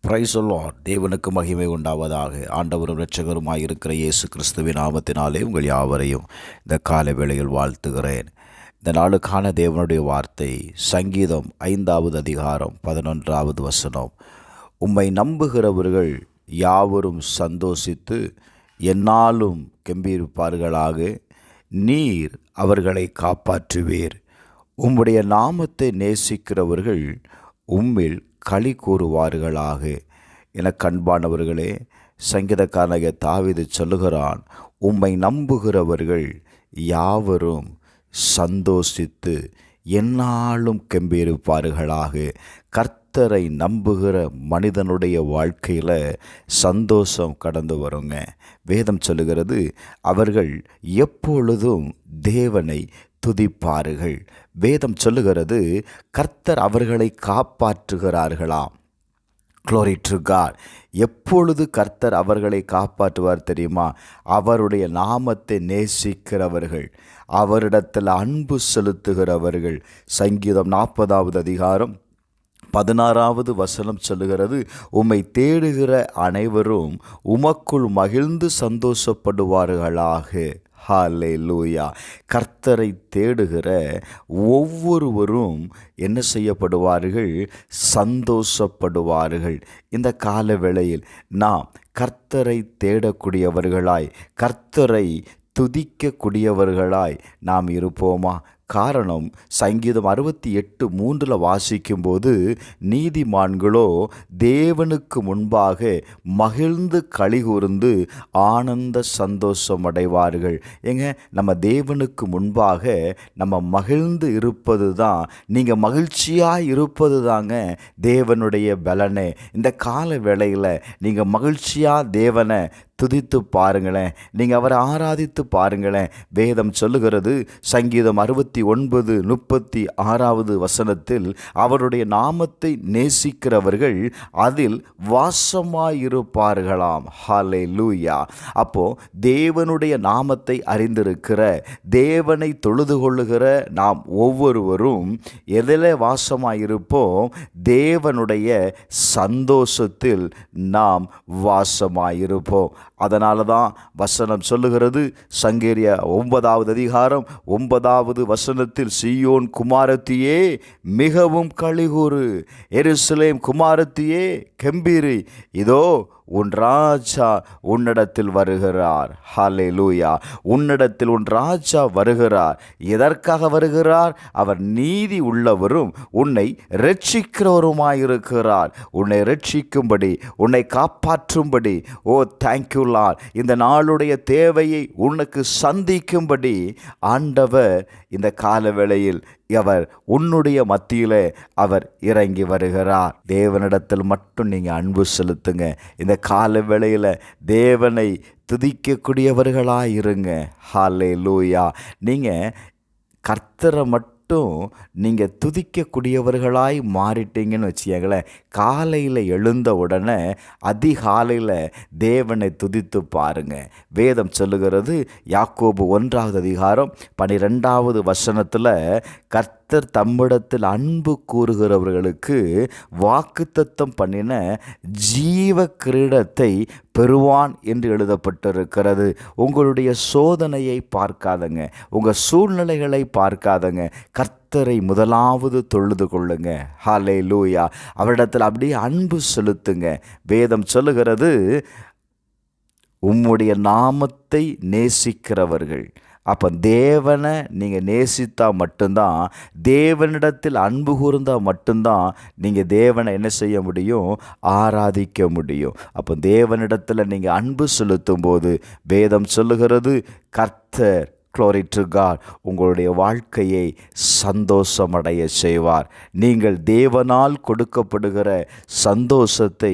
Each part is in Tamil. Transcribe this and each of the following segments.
Praise the Lord. தேவனுக்கு மகிமை உண்டாவதாக. ஆண்டவரும் இரட்சகருமாய் இருக்கிற இயேசு கிறிஸ்துவின் நாமத்தினாலே உங்கள் யாவரையும் இந்த காலை வேளையில் வாழ்த்துகிறேன். இந்த நாளுக்கான தேவனுடைய வார்த்தை சங்கீதம் 5வது அதிகாரம் 11வது வசனம். உம்மை நம்புகிறவர்கள் யாவரும் சந்தோஷித்து எந்நாளும் கெம்பீரிப்பார்களாக. நீர் அவர்களை காப்பாற்றுவீர். உம்முடைய நாமத்தை நேசிக்கிறவர்கள் உம்மில் களி கூறுவார்களாக. என கண்பானவர்களே, சங்கீதக்காரனாகிய தாவீது சொல்லுகிறான், உம்மை நம்புகிறவர்கள் யாவரும் சந்தோஷித்து எந்நாளும் கெம்பீரிப்பார்களாக. கர்த்தரை நம்புகிற மனிதனுடைய வாழ்க்கையில் சந்தோஷம் கடந்து வருங்க. வேதம் சொல்லுகிறது, அவர்கள் எப்பொழுதும் தேவனை துதிப்பார்கள். வேதம் சொல்லுகிறது, கர்த்தர் அவர்களை காப்பாற்றுகிறார்களாம். Glory to God. எப்பொழுது கர்த்தர் அவர்களை காப்பாற்றுவார் தெரியுமா? அவருடைய நாமத்தை நேசிக்கிறவர்கள், அவரிடத்தில் அன்பு செலுத்துகிறவர்கள். சங்கீதம் 40வது அதிகாரம் 16வது வசனம் சொல்லுகிறது, உம்மை தேடுகிற அனைவரும் உமக்குள் மகிழ்ந்து சந்தோஷப்படுவார்களாக. ஹல்லேலூயா. கர்த்தரை தேடுகிற ஒவ்வொருவரும் என்ன செய்யப்படுவார்கள்? சந்தோஷப்படுவார்கள். இந்த கால வேளையில் நாம் கர்த்தரை தேடக்கூடியவர்களாய், கர்த்தரை துதிக்கக்கூடியவர்களாய் நாம் இருப்போமா? காரணம், சங்கீதம் 68:3 வாசிக்கும்போது, நீதிமான்களோ தேவனுக்கு முன்பாக மகிழ்ந்து களிகூர்ந்து ஆனந்த சந்தோஷம் அடைவார்கள். ஏங்க, நம்ம தேவனுக்கு முன்பாக நம்ம மகிழ்ந்து இருப்பது தான், நீங்கள் மகிழ்ச்சியாக இருப்பது தாங்க தேவனுடைய பலனே. இந்த கால வேளையில் நீங்கள் மகிழ்ச்சியாக தேவனை துதித்து பாருங்களேன், நீங்கள் அவரை ஆராதித்து பாருங்களேன். வேதம் சொல்லுகிறது, சங்கீதம் 69:36வது வசனத்தில், அவருடைய நாமத்தை நேசிக்கிறவர்கள் அதில் வாசமாயிருப்பார்களாம். ஹல்லேலூயா. அப்போ தேவனுடைய நாமத்தை அறிந்திருக்கிற, தேவனை தொழுது கொள்ளுகிற நாம் ஒவ்வொருவரும் எதில் வாசமாயிருப்போம்? தேவனுடைய சந்தோஷத்தில் நாம் வாசமாயிருப்போம். அதனால தான் வசனம் சொல்லுகிறது, சங்கீதம் 9வது அதிகாரம் 9வது வசனத்தில், சீயோன் குமாரத்தியே மிகவும் களிகூறு, எருசலேம் குமாரத்தியே கெம்பீரி, இதோ உன் ராஜா உன்னிடத்தில் வருகிறார். ஹல்லேலூயா. உன்னிடத்தில் உன் ராஜா வருகிறார். எதற்காக வருகிறார்? அவர் நீதி உள்ளவரும் உன்னை இரட்சிக்கிறவருமாயிருக்கிறார். உன்னை இரட்சிக்கும்படி, உன்னை காப்பாற்றும்படி. ஓ தேங்க்யூ லார்ட். இந்த நாளுடைய தேவையை உனக்கு சந்திக்கும்படி ஆண்டவர் இந்த காலவேளையில் அவர் உன்னுடைய மத்தியில் அவர் இறங்கி வருகிறார். தேவனிடத்தில் மட்டும் நீங்கள் அன்பு செலுத்துங்க. இந்த கால வேளையில் தேவனை துதிக்கக்கூடியவர்களாக இருங்க. ஹல்லேலூயா. நீங்கள் கர்த்தரை மட்டும் நீங்கள் துதிக்கக்கூடியவர்களாய் மாறிட்டீங்கன்னு வச்சுக்கங்களேன், காலையில் எழுந்த உடனே அதிகாலையில் தேவனை துதித்து பாருங்க. வேதம் சொல்லுகிறது, யாக்கோபு 1வது அதிகாரம் 12வது வசனத்தில், கர்த்தர் தம்மிடத்தில் அன்பு கூறுகிறவர்களுக்கு வாக்குத்தத்தம் பண்ணின ஜீவ கிரீடத்தை பெறுவான் என்று எழுதப்பட்டிருக்கிறது. உங்களுடைய சோதனையை பார்க்காதங்க, உங்கள் சூழ்நிலைகளை பார்க்காதங்க, கர்த்தரை முதலாவது தொழுது கொள்ளுங்க. ஹல்லேலூயா. அவரிடத்தில் அப்படியே அன்பு செலுத்துங்க. வேதம் சொல்லுகிறது, உம்முடைய நாமத்தை நேசிக்கிறவர்கள். அப்போ தேவனை நீங்கள் நேசித்தா மட்டும்தான், தேவனிடத்தில் அன்பு கூர்ந்தால் மட்டும்தான் நீங்கள் தேவனை என்ன செய்ய முடியும்? ஆராதிக்க முடியும். அப்போ தேவனிடத்தில் நீங்கள் அன்பு செலுத்தும் போது வேதம் சொல்லுகிறது, கர்த்தர் Glory to God உங்களுடைய வாழ்க்கையை சந்தோஷமடைய செய்வார். நீங்கள் தேவனால் கொடுக்கப்படுகிற சந்தோஷத்தை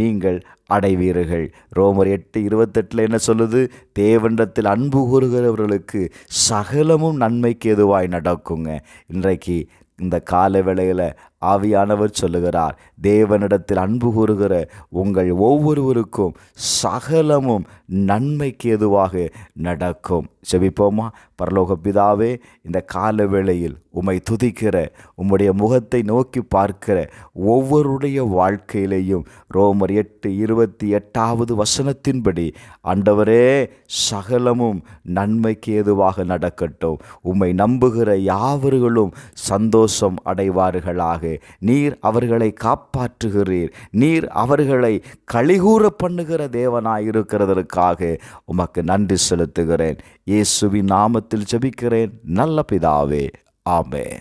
நீங்கள் அடைவீர்கள். ரோமர் 8:28 என்ன சொல்லுது? தேவனிடத்தில் அன்பு கூறுகிறவர்களுக்கு சகலமும் நன்மைக்கு எதுவாய் நடக்குங்க. இன்றைக்கு இந்த கால வேளையில் ஆவியானவர் சொல்லுகிறார், தேவனிடத்தில் அன்பு கூறுகிற உங்கள் ஒவ்வொருவருக்கும் சகலமும் நன்மைக்கு எதுவாக நடக்கும். செபிப்போமா? பரலோக பிதாவே, இந்த கால வேளையில் உம்மை துதிக்கிற, உம்முடைய முகத்தை நோக்கி பார்க்கிற ஒவ்வொருடைய வாழ்க்கையிலையும் ரோமர் 8:28 ஆண்டவரே, சகலமும் நன்மைக்கு ஏதுவாக நடக்கட்டும். உம்மை நம்புகிற யாவர்களும் சந்தோஷம் அடைவார்களாக. நீர் அவர்களை காப்பாற்றுகிறீர். நீர் அவர்களை களிகூற பண்ணுகிற தேவனாயிருக்கிறதற்காக உமக்கு நன்றி செலுத்துகிறேன். இயேசுவின் நாமத்தில் ஜெபிக்கிறேன் நல்ல பிதாவே, ஆமென்.